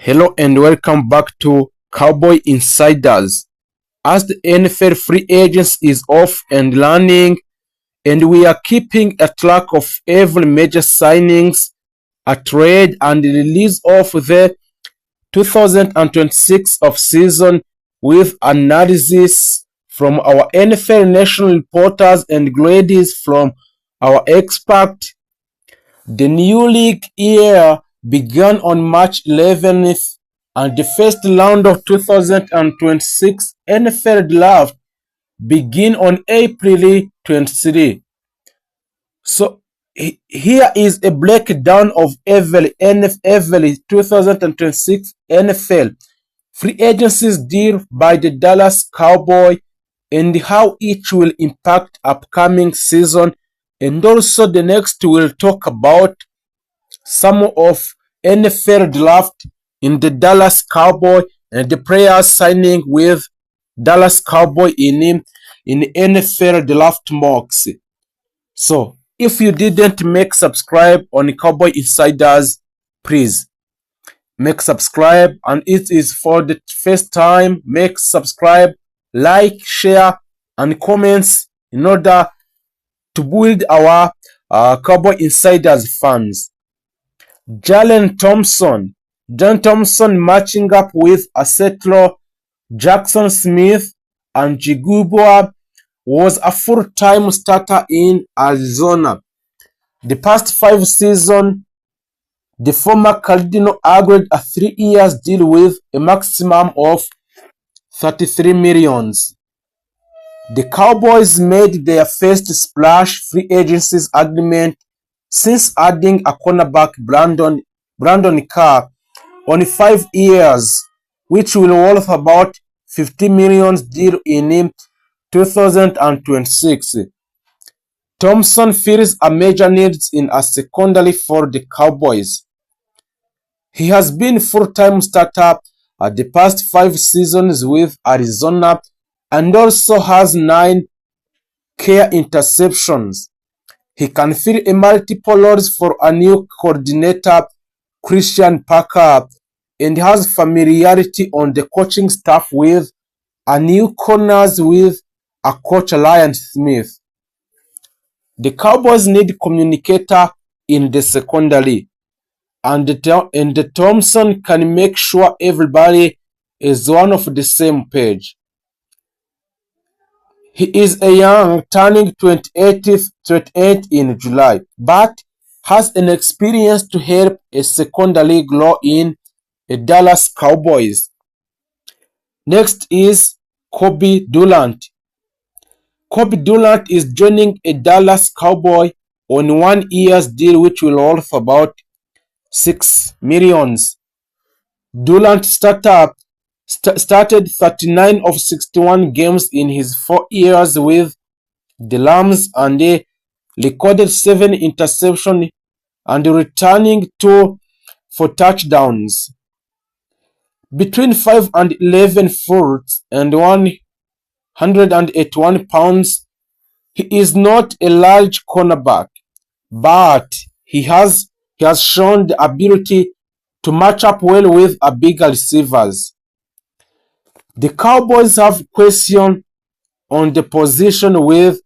Hello and welcome back to Cowboy Insiders. As the NFL free agents is off and running, and we are keeping a track of every major signings, a trade, and release of the 2026 off season with analysis from our NFL national reporters and grades from our expert. The new league year began on March 11th, and the first round of 2026 NFL Draft begin on April 23. So here is a breakdown of every 2026 NFL free agencies deal by the Dallas Cowboys and how each will impact upcoming season, and also the next we'll talk about some of NFL draft in the Dallas Cowboy and the players signing with Dallas Cowboy in NFL draft mocks. So if you didn't make subscribe on Cowboy Insiders, please make subscribe, and it is for the first time. Make subscribe, like, share, and comments in order to build our Cowboy Insiders fans. Jalen Thompson. John Thompson matching up with Asetlo, Jackson Smith, and Jigubua was a full-time starter in Arizona. The past 5 seasons, the former Cardinal agreed a 3-year deal with a maximum of $33 million. The Cowboys made their first splash free agency agreement since adding a cornerback Brandon Carr on 5 years, which will worth about $50 million deal in 2026. Thompson fills a major need in a secondary for the Cowboys. He has been full-time starter at the past 5 seasons with Arizona and also has 9 career interceptions. He can fill a multiple roles for a new coordinator, Christian Parker, and has familiarity on the coaching staff with a new corners with a coach Ryan Smith. The Cowboys need communicator in the secondary, and the Thompson can make sure everybody is one of the same page. He is a young, turning 28 in July, but has an experience to help a secondary grow in a Dallas Cowboys. Next is Kobe Durant. Kobe Durant is joining a Dallas Cowboy on 1 year's deal which will worth about $6 million. Durant started 39 of 61 games in his 4 years with the Rams and they recorded 7 interceptions and returning 2 for touchdowns. Between 5 and 11 foot and 181 pounds, he is not a large cornerback, but he has shown the ability to match up well with a bigger receivers. The Cowboys have question on the position with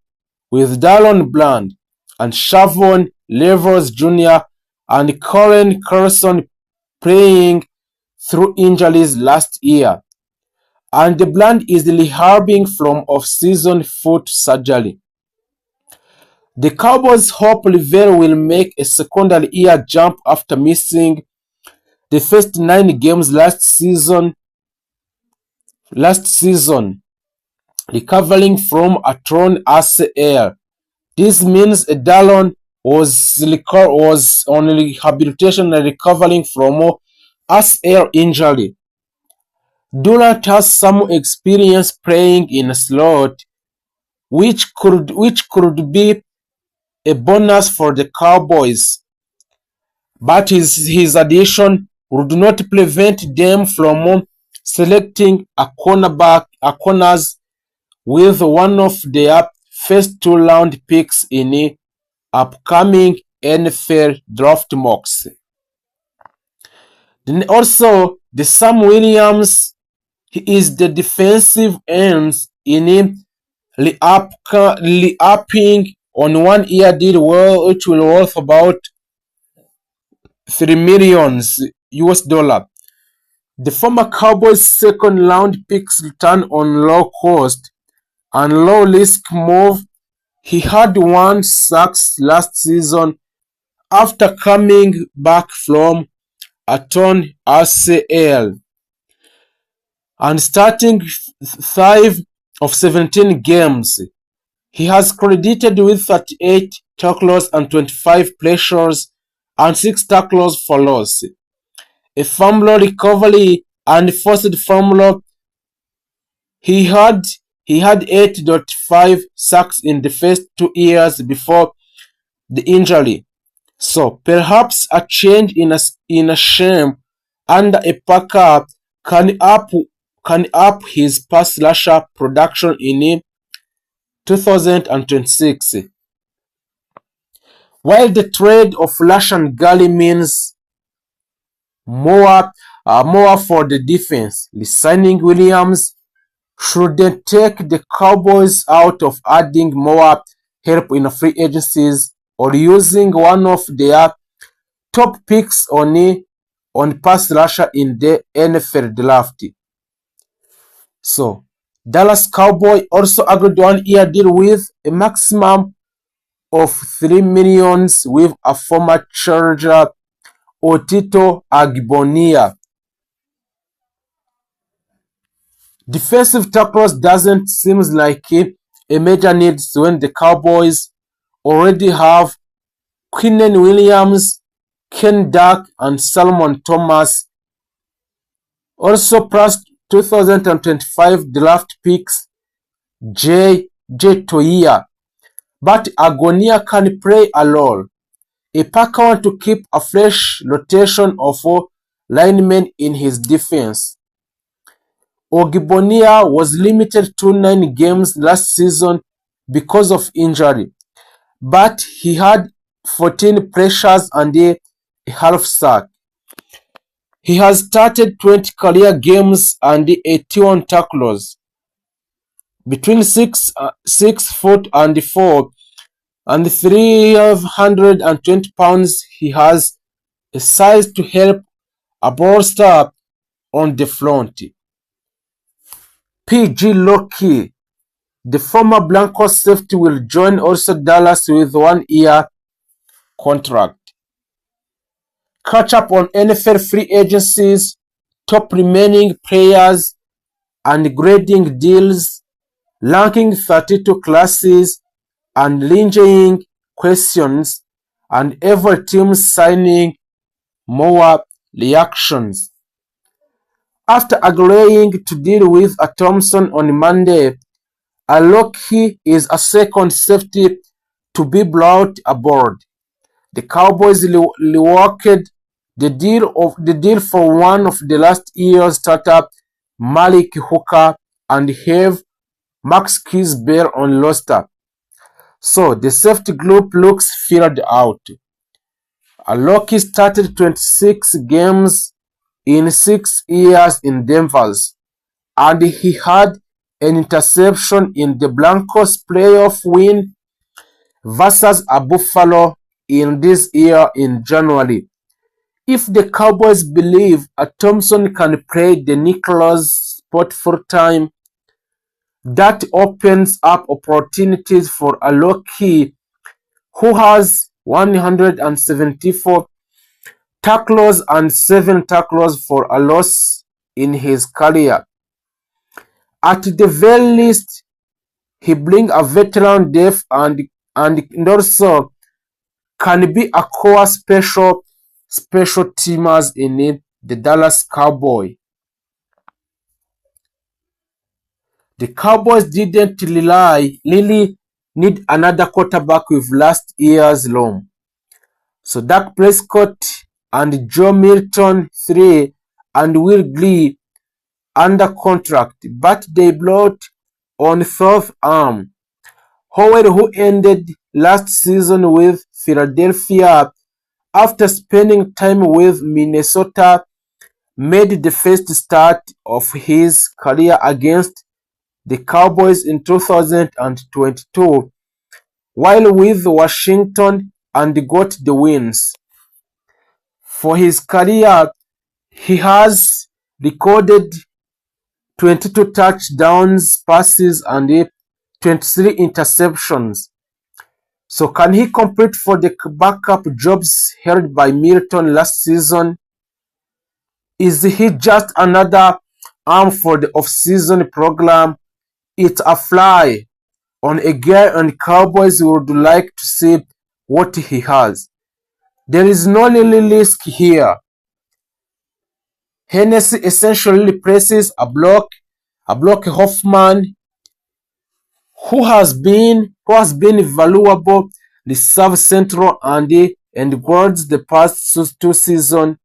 Dallon Bland and Shavon Levers Jr. and Colin Carson playing through injuries last year, and the Bland is rehabbing from off-season foot surgery. The Cowboys hope Rivera will make a secondary year jump after missing the first 9 games last season, recovering from a torn ACL. This means Dallon was on rehabilitation and recovering from ACL injury. Durant has some experience playing in a slot, which could be a bonus for the Cowboys, but his addition would not prevent them from selecting a corners with one of their first 2-round picks in upcoming NFL draft mocks. Also, The Sam Williams, he is the defensive end in re-upping on 1 year deal which will worth about $3 million US. The former Cowboys second round picks return on low cost and low risk move. He had 1 sack last season after coming back from a torn ACL and starting 5 of 17 games. He has credited with 38 tackles and 25 pressures and 6 tackles for loss, a fumble recovery and forced fumble. He had 8.5 sacks in the first 2 years before the injury. So perhaps a change in a scheme under a Packer can up his pass rusher production in 2026. While the trade of Lashan Gally means more for the defense, signing Williams shouldn't take the Cowboys out of adding more help in free agencies or using one of their top picks on pass rusher in the NFL draft. So, Dallas Cowboy also agreed 1 year deal with a maximum of $3 million with a former Charger, Otito Agbonia. Defensive tackles doesn't seem like a major need when the Cowboys already have Quinnen Williams, Ken Duck, and Salmon Thomas. Also plus 2025 draft picks J. Toia. But Agonia can play a role. A Packer wants to keep a fresh rotation of linemen in his defense. Ogbonia was limited to 9 games last season because of injury, but he had 14 pressures and a half sack. He has started 20 career games and 81 tackles. Between 6 foot and 4 and 320 pounds, he has a size to help a bolster on the front. PG Loki, the former Broncos safety, will join also Dallas with 1 year contract. Catch up on NFL free agencies, top remaining players, and grading deals, ranking 32 classes, and lingering questions, and every team signing more reactions. After agreeing to deal with a Thompson on Monday, Aloki is a second safety to be brought aboard. The Cowboys reworked the deal for one of the last year's startup, Malik Hooker, and have Max Kisbell on roster. So the safety group looks filled out. Aloki started 26 games in 6 years in Denver, and he had an interception in the Broncos playoff win versus a Buffalo in this year in January. If the Cowboys believe a Thompson can play the nickel spot full time, that opens up opportunities for a Aloki, who has 174 tackles and 7 tackles for a loss in his career. At the very least, he brings a veteran depth and also can be a core special teamers in the Dallas Cowboys. The Cowboys didn't really need another quarterback with last year's loan. So Dak Prescott and Joe Milton III and Will Glee under contract, but they brought on fourth arm Howard, who ended last season with Philadelphia after spending time with Minnesota made the first start of his career against the Cowboys in 2022 while with Washington and got the wins. For his career, he has recorded 22 touchdowns passes and 23 interceptions. So can he compete for the backup jobs held by Milton last season? Is he just another arm for the off-season program? It's a fly on a guy and Cowboys would like to see what he has. There is no really risk here. Hennessy essentially replaces a block Hoffman who has been valuable reserve central and guards the past two seasons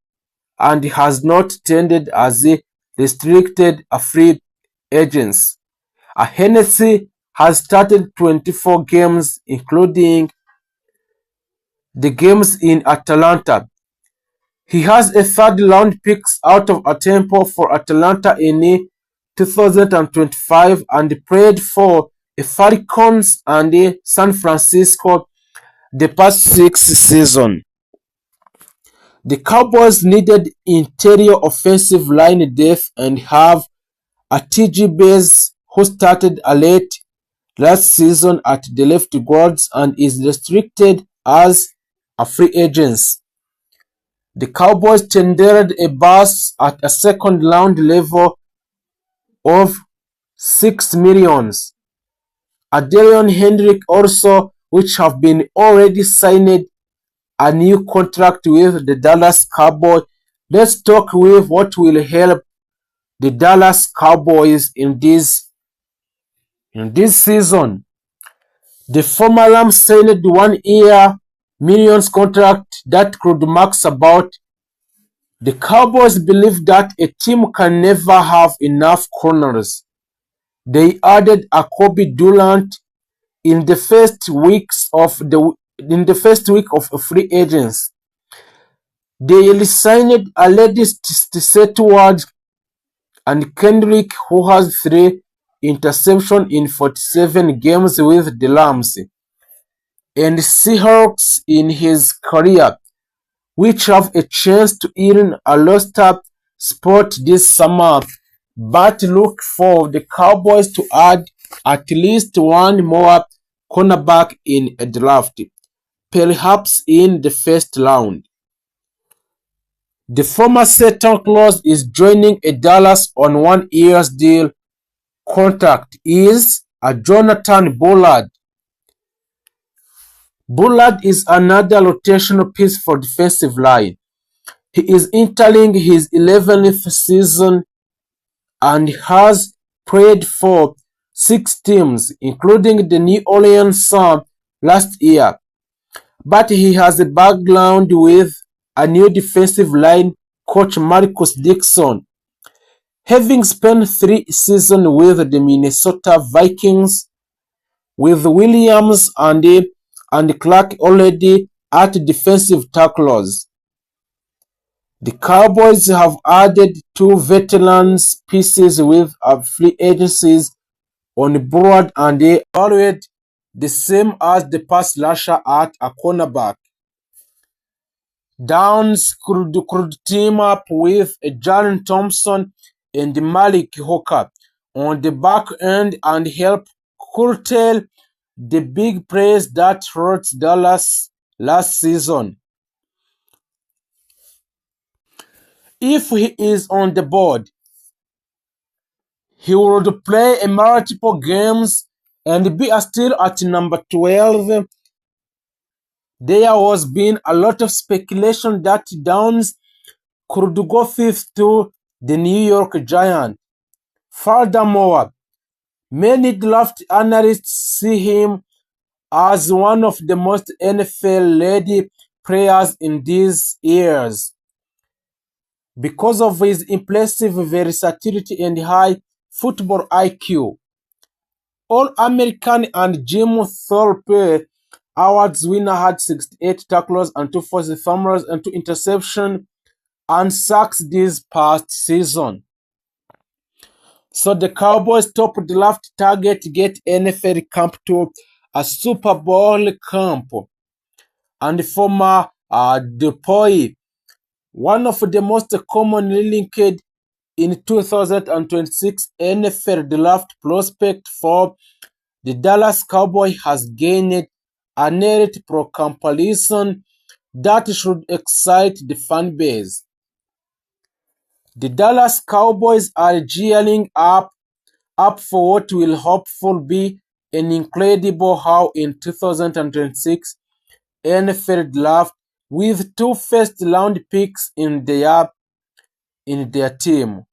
and has not tended as a restricted free agents. Hennessy has started 24 games including the games in Atlanta. He has a third round picks out of a tempo for Atlanta in 2025 and played for the Falcons and San Francisco the past six seasons. The Cowboys needed interior offensive line depth and have a TG Bass who started late last season at the left guards and is restricted as a free agent. The Cowboys tendered a bus at a second round level of $6 million. Adrian Hendrick also, which have been already signed a new contract with the Dallas Cowboys. Let's talk with what will help the Dallas Cowboys in this season. The former Rams signed 1 year millions contract that could max about. The Cowboys believe that a team can never have enough corners. They added a Kobe Durant in the first week of free agents. They re-signed a lady Stewart and Kendrick, who has 3 interceptions in 47 games with the Rams, and Seahawks in his career, which have a chance to earn a roster spot this summer. But look for the Cowboys to add at least one more cornerback in a draft, perhaps in the first round. The former Santa Claus is joining a Dallas on 1 year deal. Contract is a Jonathan Bullard. Bullard is another rotational piece for defensive line. He is entering his 11th season and has played for 6 teams, including the New Orleans Saints last year. But he has a background with a new defensive line coach Marcus Dixon, having spent 3 seasons with the Minnesota Vikings, with Williams and Clark already at defensive tackles. The Cowboys have added 2 veterans pieces with free agencies on board and they evaluate the same as the pass rusher at a cornerback. Downs could team up with Jalen Thompson and Malik Hooker on the back end and help curtail the big plays that hurt Dallas last season. If he is on the board, he would play multiple games and be still at number 12. There was been a lot of speculation that Downs could go fifth to the New York Giants. Furthermore, many draft analysts see him as one of the most NFL-ready players in these years because of his impressive versatility and high football IQ. All-American and Jim Thorpe Awards winner had 68 tackles and 2 forced fumbles and 2 interceptions and sacks this past season. So the Cowboys' top draft target get NFL camp to a Super Bowl camp. And former Dupoy, one of the most commonly linked in 2026 NFL draft prospect for the Dallas Cowboys, has gained a net pro comparison that should excite the fan base. The Dallas Cowboys are gearing up for what will hopefully be an incredible haul in 2026 NFL draft with two first-round picks in their team.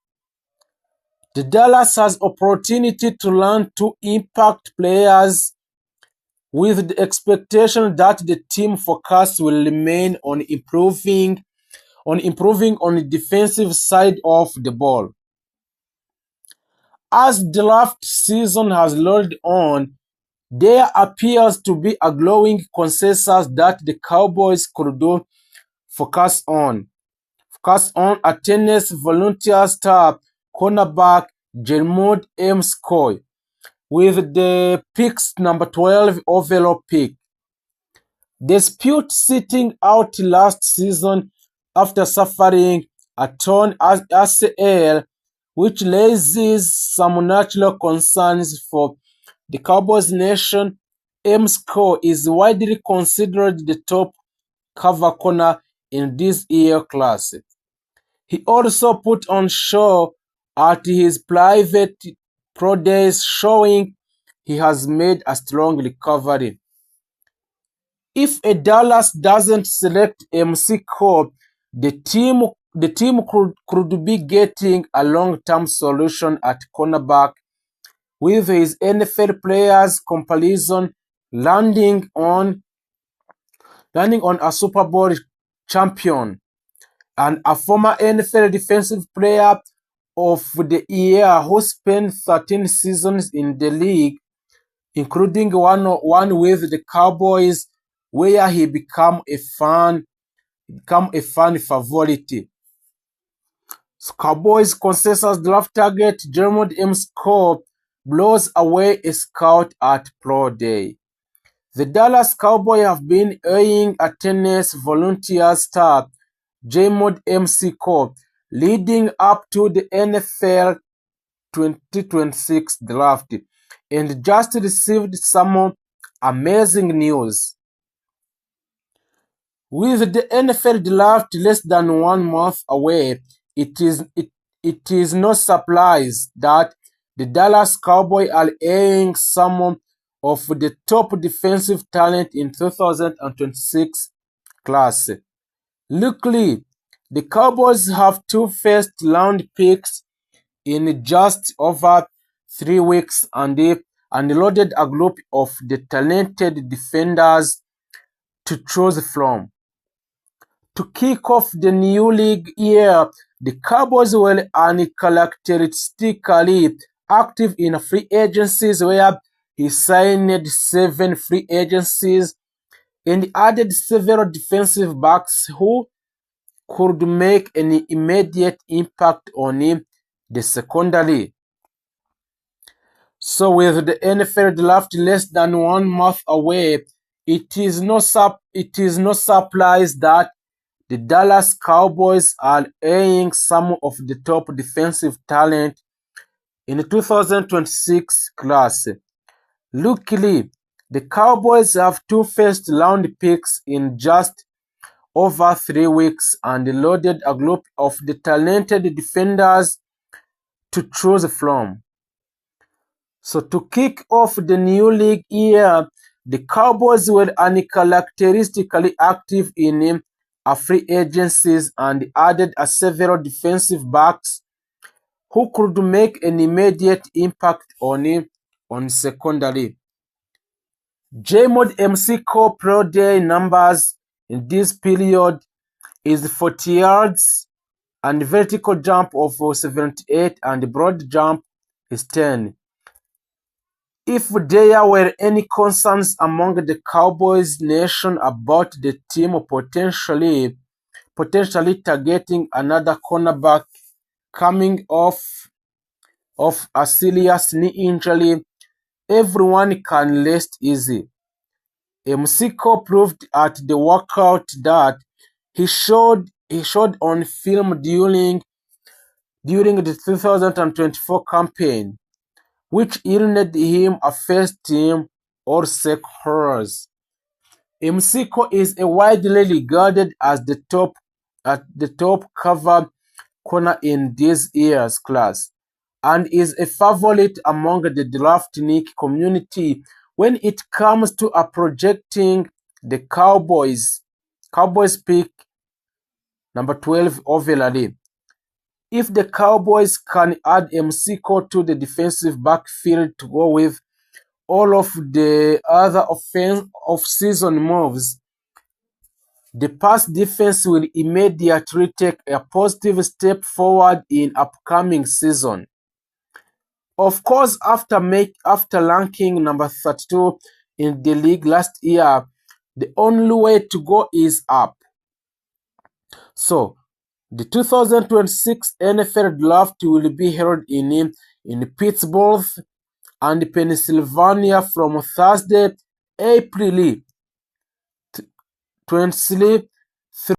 The Dallas has opportunity to land two impact players with the expectation that the team focus will remain on improving on the defensive side of the ball. As the draft season has rolled on, there appears to be a growing consensus that the Cowboys could do focus on a Tennessee volunteer star cornerback Jermud McCoy with the pick's number 12 overall pick. Dispute sitting out last season after suffering a torn ACL, which raises some natural concerns for the Cowboys nation. McCoy is widely considered the top cover corner in this year's class. He also put on show at his private pro days, showing he has made a strong recovery. If a Dallas doesn't select McCoy, the team could be getting a long-term solution at cornerback, with his NFL players comparison landing on a Super Bowl champion and a former NFL Defensive Player of the Year who spent 13 seasons in the league, including one with the Cowboys, where he became a fan favorite. So Cowboys consensus draft target Jermud McCoy blows away a scout at Pro Day. The Dallas Cowboys have been eyeing a Tennessee volunteer star Jermud McCoy leading up to the NFL 2026 draft and just received some amazing news. With the NFL draft less than 1 month away, it is no surprise that the Dallas Cowboys are eyeing some of the top defensive talent in 2026 class. Luckily, the Cowboys have two first-round picks in just over 3 weeks and loaded a group of the talented defenders to choose from. To kick off the new league year, the Cowboys were uncharacteristically active in free agencies, where he signed 7 free agencies and added several defensive backs who could make an immediate impact on the secondary. So with the NFL draft less than 1 month away, it is no surprise that the Dallas Cowboys are eyeing some of the top defensive talent in the 2026 class. Luckily, the Cowboys have two first-round picks in just over 3 weeks and loaded a group of the talented defenders to choose from. So to kick off the new league year, the Cowboys were uncharacteristically active in free agencies and added several defensive backs who could make an immediate impact on secondary. Jermud McCoy pro day numbers in this period is 40 yards and vertical jump of 78 and broad jump is 10. If there were any concerns among the Cowboys nation about the team potentially potentially targeting another cornerback coming off a serious knee injury. Everyone can rest easy. Msiko proved at the workout that he showed on film during the 2024 campaign, which earned him a first-team All-Sec honors. Msiko is a widely regarded as the top cover corner in this year's class, and is a favorite among the draftnik community when it comes to projecting the Cowboys pick number 12 overall. If the Cowboys can add Msiko to the defensive backfield to go with all of the other off-season moves, the pass defense will immediately take a positive step forward in upcoming season. Of course, after ranking number 32 in the league last year, the only way to go is up. So, the 2026 NFL Draft will be held in Pittsburgh and Pennsylvania from Thursday, April 23